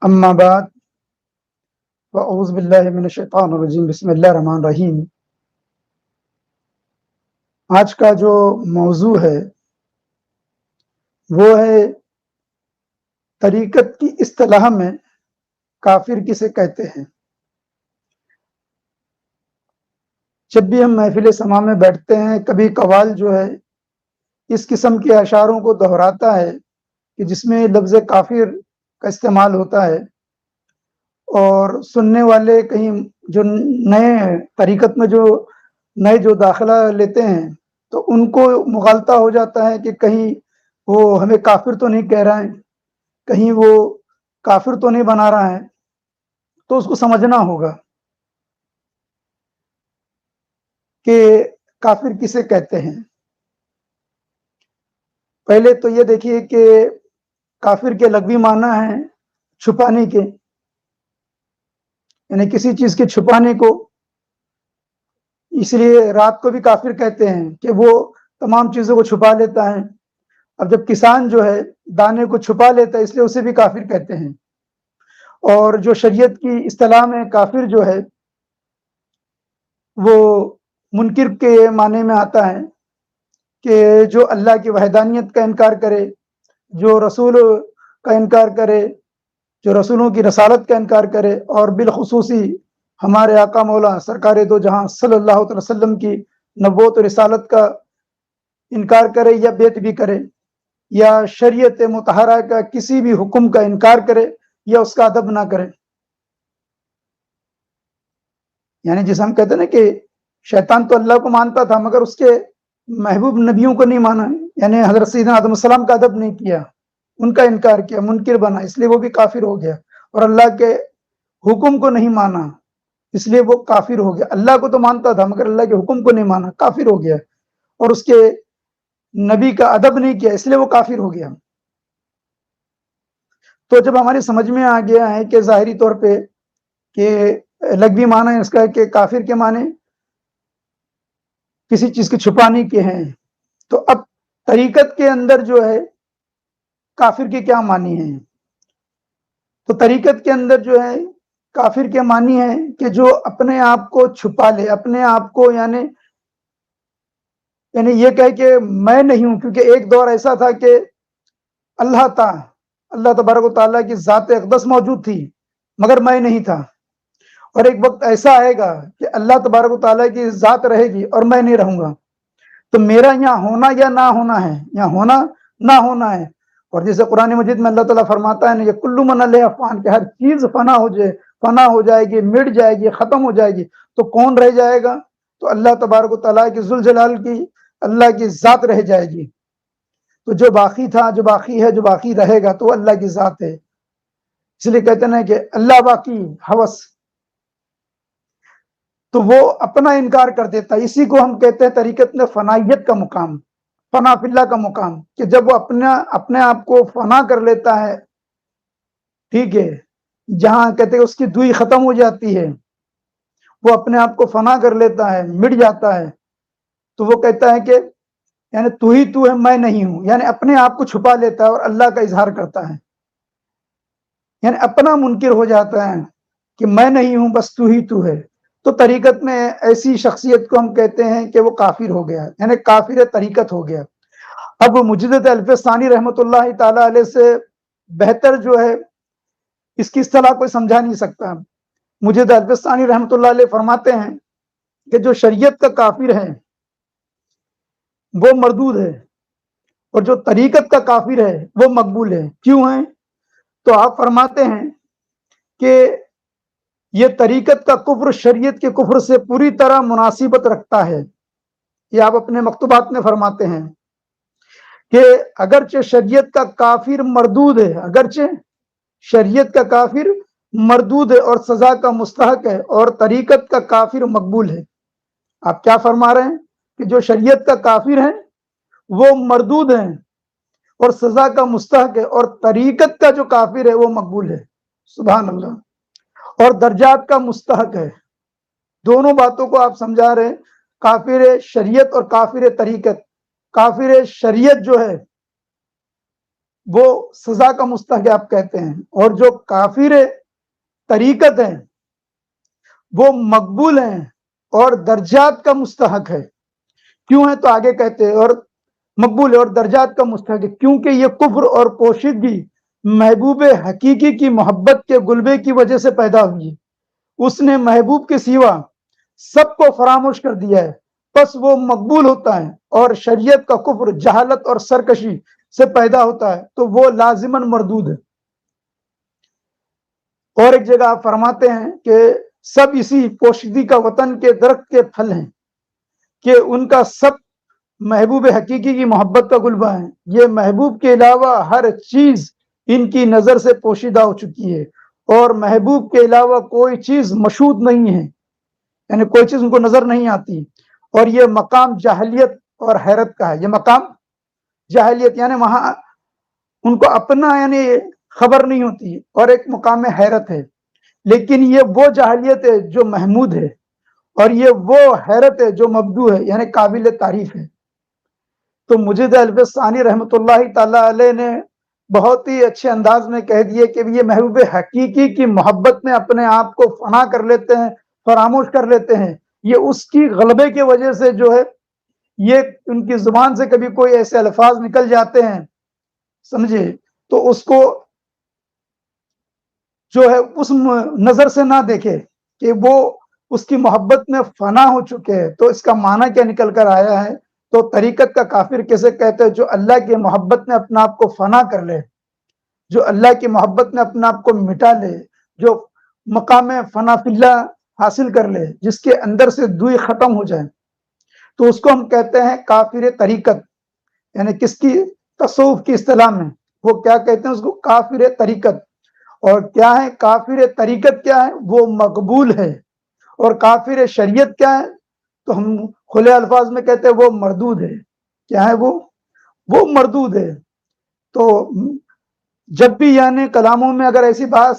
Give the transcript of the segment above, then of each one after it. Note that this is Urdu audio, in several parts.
اما بعد فاعوذ باللہ من الشیطان الرجیم بسم اللہ الرحمن الرحیم۔ آج کا جو موضوع ہے وہ ہے طریقت کی اصطلاح میں کافر کسے کہتے ہیں۔ جب بھی ہم محفل سماع میں بیٹھتے ہیں، کبھی قوال جو ہے اس قسم کے اشعاروں کو دہراتا ہے کہ جس میں لفظ کافر کا استعمال ہوتا ہے، اور سننے والے کہیں جو نئے طریقت میں جو داخلہ لیتے ہیں تو ان کو مغالطہ ہو جاتا ہے کہ کہیں وہ ہمیں کافر تو نہیں کہہ رہا ہے، کہیں وہ کافر تو نہیں بنا رہا ہے۔ تو اس کو سمجھنا ہوگا کہ کافر کسے کہتے ہیں۔ پہلے تو یہ دیکھیے کہ کافر کے لغوی معنی ہیں چھپانے کے، یعنی کسی چیز کے چھپانے کو، اس لیے رات کو بھی کافر کہتے ہیں کہ وہ تمام چیزوں کو چھپا لیتا ہے۔ اب جب کسان جو ہے دانے کو چھپا لیتا ہے، اس لیے اسے بھی کافر کہتے ہیں۔ اور جو شریعت کی اصطلاح میں کافر جو ہے وہ منکر کے معنی میں آتا ہے کہ جو اللہ کی وحدانیت کا انکار کرے، جو رسول کا انکار کرے، جو رسولوں کی رسالت کا انکار کرے، اور بالخصوصی ہمارے آقا مولا سرکار دو جہاں صلی اللہ علیہ وسلم کی نبوت و رسالت کا انکار کرے، یا بیعت بھی کرے، یا شریعت مطہرہ کا کسی بھی حکم کا انکار کرے یا اس کا ادب نہ کرے۔ یعنی جسے ہم کہتے ہیں نا کہ شیطان تو اللہ کو مانتا تھا مگر اس کے محبوب نبیوں کو نہیں مانا، یعنی حضرت سیدنا آدم السلام کا ادب نہیں کیا، ان کا انکار کیا، منکر بنا، اس لیے وہ بھی کافر ہو گیا۔ اور اللہ کے حکم کو نہیں مانا، اس لیے وہ کافر ہو گیا۔ اللہ کو تو مانتا تھا مگر اللہ کے حکم کو نہیں مانا، کافر ہو گیا۔ اور اس کے نبی کا ادب نہیں کیا، اس لیے وہ کافر ہو گیا۔ تو جب ہماری سمجھ میں آ گیا ہے کہ ظاہری طور پہ کہ لغوی معنی اس کا کہ کافر کے معنی کسی چیز کے چھپانے کے ہیں، تو اب طریقت کے اندر جو ہے کافر کے کیا معنی ہیں۔ تو طریقت کے اندر جو ہے کافر کے معنی ہے کہ جو اپنے آپ کو چھپا لے، اپنے آپ کو یعنی یہ کہے کہ میں نہیں ہوں، کیونکہ ایک دور ایسا تھا کہ اللہ تبارک و تعالیٰ کی ذات اقدس موجود تھی مگر میں نہیں تھا، اور ایک وقت ایسا آئے گا کہ اللہ تبارک و تعالیٰ کی ذات رہے گی اور میں نہیں رہوں گا، تو میرا یہاں ہونا یا نہ ہونا ہے، یہاں ہونا نہ ہونا ہے۔ اور جیسے قرآن مجید میں اللہ تعالیٰ فرماتا ہے نا، یہ کل من علیہ فان، کہ ہر چیز فنا ہو جائے گی، مٹ جائے گی، ختم ہو جائے گی، تو کون رہ جائے گا؟ تو اللہ تبارک و تعالیٰ کی ذوالجلال کی اللہ کی ذات رہ جائے گی۔ تو جو باقی تھا، جو باقی ہے، جو باقی رہے گا تو اللہ کی ذات ہے۔ اس لیے کہتے ہیں کہ اللہ باقی حوث، تو وہ اپنا انکار کر دیتا ہے۔ اسی کو ہم کہتے ہیں طریقت میں فنائیت کا مقام، فنا فی اللہ کا مقام، کہ جب وہ اپنے آپ کو فنا کر لیتا ہے، ٹھیک ہے، جہاں کہتے ہیں اس کی دوئی ختم ہو جاتی ہے، وہ اپنے آپ کو فنا کر لیتا ہے، مٹ جاتا ہے، تو وہ کہتا ہے کہ یعنی تو ہی تو ہے، میں نہیں ہوں، یعنی اپنے آپ کو چھپا لیتا ہے اور اللہ کا اظہار کرتا ہے، یعنی اپنا منکر ہو جاتا ہے کہ میں نہیں ہوں، بس تو ہی تو ہے۔ تو طریقت میں ایسی شخصیت کو ہم کہتے ہیں کہ وہ کافر ہو گیا، یعنی کافر طریقت ہو گیا۔ اب مجدد الف ثانی رحمۃ اللہ تعالی علیہ سے بہتر جو ہے اس کی اصطلاح کوئی سمجھا نہیں سکتا۔ مجدد الف ثانی رحمۃ اللہ علیہ فرماتے ہیں کہ جو شریعت کا کافر ہے وہ مردود ہے، اور جو طریقت کا کافر ہے وہ مقبول ہے۔ کیوں ہے؟ تو آپ فرماتے ہیں کہ یہ طریقت کا کفر شریعت کے کفر سے پوری طرح مناسبت رکھتا ہے۔ یہ آپ اپنے مکتوبات میں فرماتے ہیں کہ اگرچہ شریعت کا کافر مردود ہے، اگرچہ شریعت کا کافر مردود ہے اور سزا کا مستحق ہے، اور طریقت کا کافر مقبول ہے۔ آپ کیا فرما رہے ہیں کہ جو شریعت کا کافر ہے وہ مردود ہیں اور سزا کا مستحق ہے، اور طریقت کا جو کافر ہے وہ مقبول ہے۔ سبحان اللہ۔ اور درجات کا مستحق ہے۔ دونوں باتوں کو آپ سمجھا رہے ہیں، کافر شریعت اور کافر طریقت۔ کافر شریعت جو ہے وہ سزا کا مستحق آپ کہتے ہیں، اور جو کافر طریقت ہیں وہ مقبول ہیں اور درجات کا مستحق ہے۔ کیوں ہے؟ تو آگے کہتے ہیں اور مقبول ہے اور درجات کا مستحق ہے، کیونکہ یہ کفر اور پوشیدگی محبوب حقیقی کی محبت کے غلبے کی وجہ سے پیدا ہوئی ہے۔ اس نے محبوب کے سوا سب کو فراموش کر دیا ہے، پس وہ مقبول ہوتا ہے، اور شریعت کا کفر جہالت اور سرکشی سے پیدا ہوتا ہے تو وہ لازماً مردود ہے۔ اور ایک جگہ آپ فرماتے ہیں کہ سب اسی پوشیدگی کا وطن کے درخت کے پھل ہیں کہ ان کا سب محبوب حقیقی کی محبت کا غلبہ ہے۔ یہ محبوب کے علاوہ ہر چیز ان کی نظر سے پوشیدہ ہو چکی ہے، اور محبوب کے علاوہ کوئی چیز مشہود نہیں ہے، یعنی کوئی چیز ان کو نظر نہیں آتی، اور یہ مقام جاہلیت اور حیرت کا ہے۔ یہ مقام جاہلیت یعنی وہاں ان کو اپنا یعنی خبر نہیں ہوتی، اور ایک مقام حیرت ہے، لیکن یہ وہ جاہلیت ہے جو محمود ہے، اور یہ وہ حیرت ہے جو مبدوع ہے، یعنی قابل تعریف ہے۔ تو مجد الف ثانی رحمۃ اللہ تعالی علیہ نے بہت ہی اچھے انداز میں کہہ دیے کہ یہ محبوب حقیقی کی محبت میں اپنے آپ کو فنا کر لیتے ہیں، فراموش کر لیتے ہیں۔ یہ اس کی غلبے کی وجہ سے جو ہے، یہ ان کی زبان سے کبھی کوئی ایسے الفاظ نکل جاتے ہیں، سمجھے، تو اس کو جو ہے اس نظر سے نہ دیکھے کہ وہ اس کی محبت میں فنا ہو چکے ہیں۔ تو اس کا معنی کیا نکل کر آیا ہے؟ تو طریقت کا کافر کیسے کہتے ہیں؟ جو اللہ کی محبت میں اپنا آپ کو فنا کر لے، جو اللہ کی محبت میں اپنا آپ کو مٹا لے، جو مقام فنا فی اللہ حاصل کر لے، جس کے اندر سے دوئی ختم ہو جائے، تو اس کو ہم کہتے ہیں کافر طریقت۔ یعنی کس کی؟ تصوف کی اصطلاح میں وہ کیا کہتے ہیں؟ اس کو کافر طریقت۔ اور کیا ہے کافر طریقت؟ کیا ہے؟ وہ مقبول ہے۔ اور کافر شریعت کیا ہے؟ تو ہم کھلے الفاظ میں کہتے ہیں وہ مردود ہے۔ کیا ہے وہ مردود ہے۔ تو جب بھی یعنی کلاموں میں اگر ایسی بات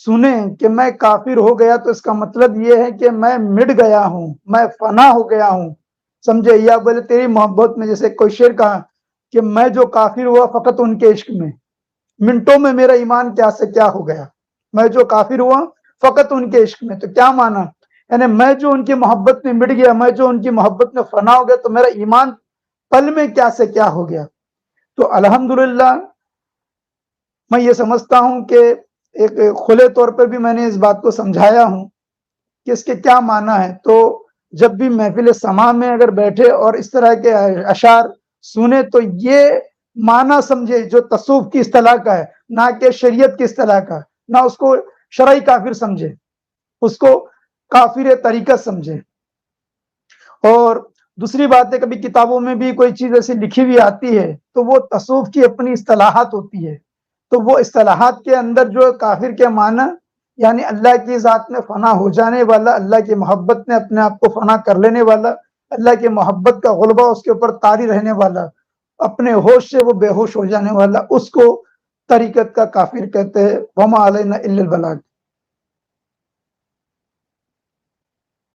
سنیں کہ میں کافر ہو گیا، تو اس کا مطلب یہ ہے کہ میں مٹ گیا ہوں، میں فنا ہو گیا ہوں، سمجھے؟ یا بولے تیری محبت میں، جیسے کوئی شعر کہا کہ میں جو کافر ہوا فقط ان کے عشق میں، منٹوں میں میرا ایمان کیا سے کیا ہو گیا، میں جو کافر ہوا فقط ان کے عشق میں۔ تو کیا مانا؟ یعنی میں جو ان کی محبت میں مٹ گیا، میں جو ان کی محبت میں فنا ہو گیا، تو میرا ایمان پل میں کیا سے کیا ہو گیا۔ تو الحمدللہ میں یہ سمجھتا ہوں کہ ایک کھلے طور پر بھی میں نے اس بات کو سمجھایا ہوں کہ اس کے کیا معنی ہے۔ تو جب بھی محفل سماع میں اگر بیٹھے اور اس طرح کے اشعار سنے، تو یہ معنی سمجھے جو تصوف کی اصطلاح کا ہے، نہ کہ شریعت کی اصطلاح کا، نہ اس کو شرعی کافر سمجھے، اس کو کافر طریقت سمجھے۔ اور دوسری بات ہے، کبھی کتابوں میں بھی کوئی چیز ایسی لکھی ہوئی آتی ہے تو وہ تصوف کی اپنی اصطلاحات ہوتی ہے، تو وہ اصطلاحات کے اندر جو کافر کے معنی یعنی اللہ کی ذات میں فنا ہو جانے والا، اللہ کی محبت میں اپنے آپ کو فنا کر لینے والا، اللہ کی محبت کا غلبہ اس کے اوپر طاری رہنے والا، اپنے ہوش سے وہ بے ہوش ہو جانے والا، اس کو طریقت کا کافر کہتے ہیں۔ وما علینا الا البلاغ۔